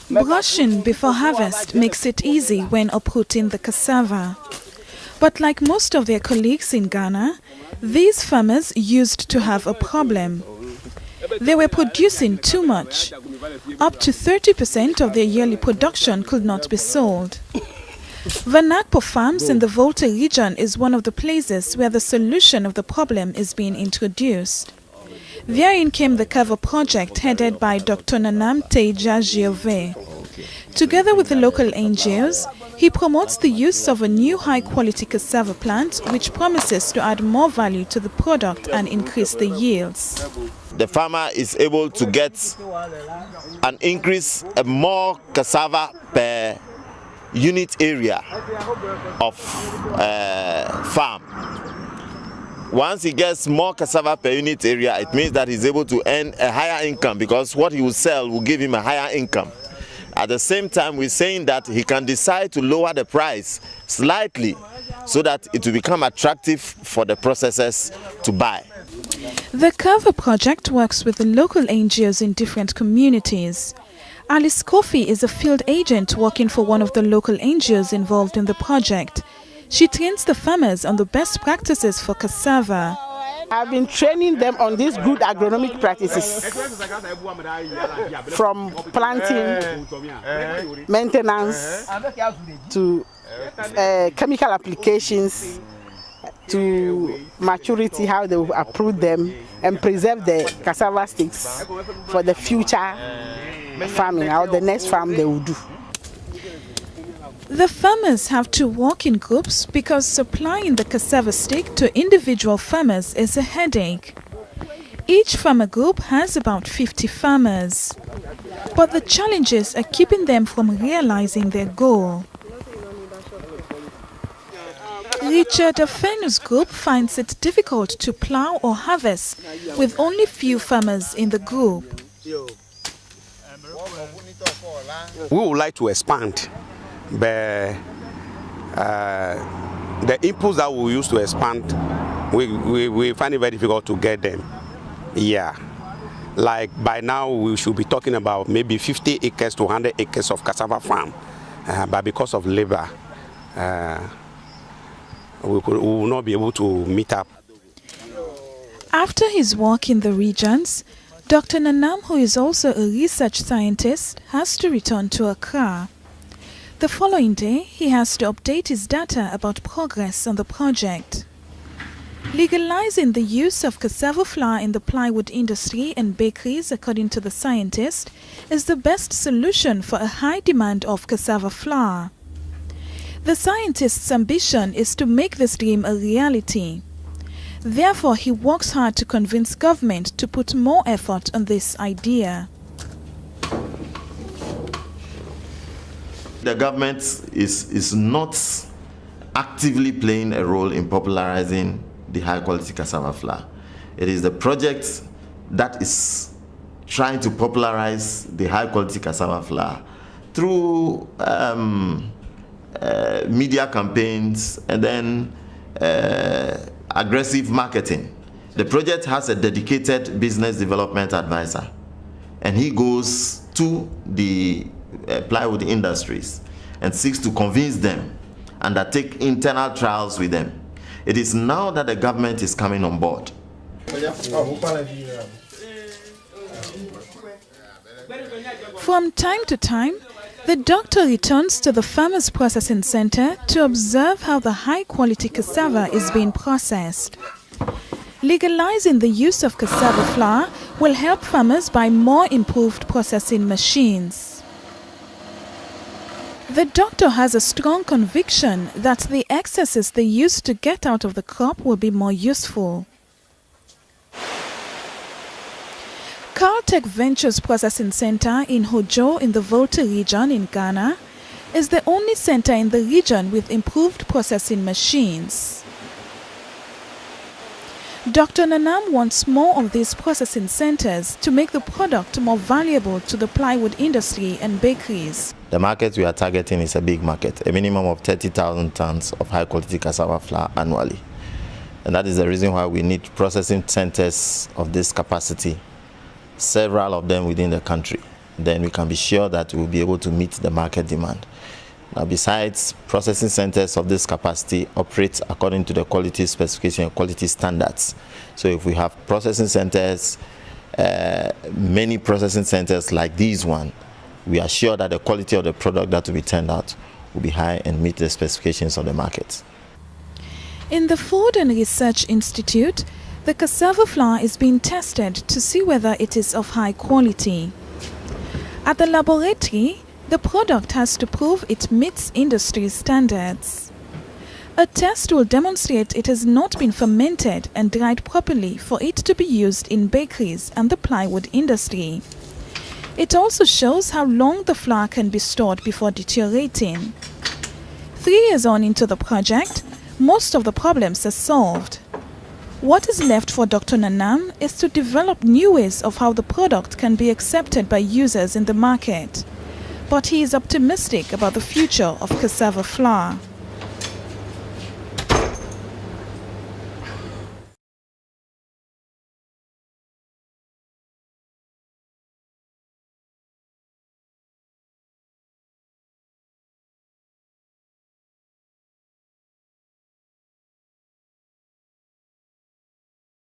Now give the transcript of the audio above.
Brushing before harvest makes it easy when uprooting the cassava. But like most of their colleagues in Ghana, these farmers used to have a problem. They were producing too much. Up to 30% of their yearly production could not be sold. Vanakpo Farms in the Volta region is one of the places where the solution of the problem is being introduced. Therein came the cover project headed by Dr. Nanam Teja Giove. Together with the local NGOs, he promotes the use of a new high-quality cassava plant which promises to add more value to the product and increase the yields. The farmer is able to get an increase, more cassava per unit area of farm. Once he gets more cassava per unit area, it means that he's able to earn a higher income because what he will sell will give him a higher income. At the same time, we're saying that he can decide to lower the price slightly so that it will become attractive for the processors to buy. The Cover project works with the local NGOs in different communities. Alice Kofi is a field agent working for one of the local NGOs involved in the project. She trains the farmers on the best practices for cassava. I've been training them on these good agronomic practices, from planting, maintenance, to chemical applications, to maturity, how they will uproot them and preserve the cassava sticks for the future farming, or the next farm they will do. The farmers have to work in groups because supplying the cassava stick to individual farmers is a headache. Each farmer group has about 50 farmers, but the challenges are keeping them from realizing their goal. Richard Afenu's group finds it difficult to plow or harvest with only few farmers in the group. We would like to expand, but the inputs that we use to expand, we find it very difficult to get them. Yeah, like by now we should be talking about maybe 50 acres to 100 acres of cassava farm, but because of labor, we will not be able to meet up. After his work in the regions, Dr. Nanam, who is also a research scientist, has to return to Accra. The following day, he has to update his data about progress on the project. Legalizing the use of cassava flour in the plywood industry and bakeries, according to the scientist, is the best solution for a high demand of cassava flour. The scientist's ambition is to make this dream a reality. Therefore, he works hard to convince government to put more effort on this idea. The government is not actively playing a role in popularizing the high-quality cassava flour. It is the project that is trying to popularize the high-quality cassava flour through media campaigns and then aggressive marketing. The project has a dedicated business development advisor, and he goes to the plywood industries and seeks to convince them and undertake internal trials with them. It is now that the government is coming on board. From time to time, the doctor returns to the Farmers Processing Center to observe how the high-quality cassava is being processed. Legalizing the use of cassava flour will help farmers buy more improved processing machines. The doctor has a strong conviction that the excesses they used to get out of the crop will be more useful. Caltech Ventures Processing Center in Hojo in the Volta region in Ghana is the only center in the region with improved processing machines. Dr. Nanam wants more of these processing centers to make the product more valuable to the plywood industry and bakeries. The market we are targeting is a big market, a minimum of 30,000 tons of high-quality cassava flour annually. And that is the reason why we need processing centers of this capacity, several of them within the country. then we can be sure that we'll be able to meet the market demand. Now, besides, processing centers of this capacity operate according to the quality specification and quality standards. So if we have processing centers, many processing centers like this one, we are sure that the quality of the product that will be turned out will be high and meet the specifications of the market. In the Food and Research Institute, the cassava flour is being tested to see whether it is of high quality. At the laboratory, the product has to prove it meets industry standards. A test will demonstrate it has not been fermented and dried properly for it to be used in bakeries and the plywood industry. It also shows how long the flour can be stored before deteriorating. 3 years on into the project, most of the problems are solved. What is left for Dr. Nanam is to develop new ways of how the product can be accepted by users in the market. But he is optimistic about the future of cassava flour.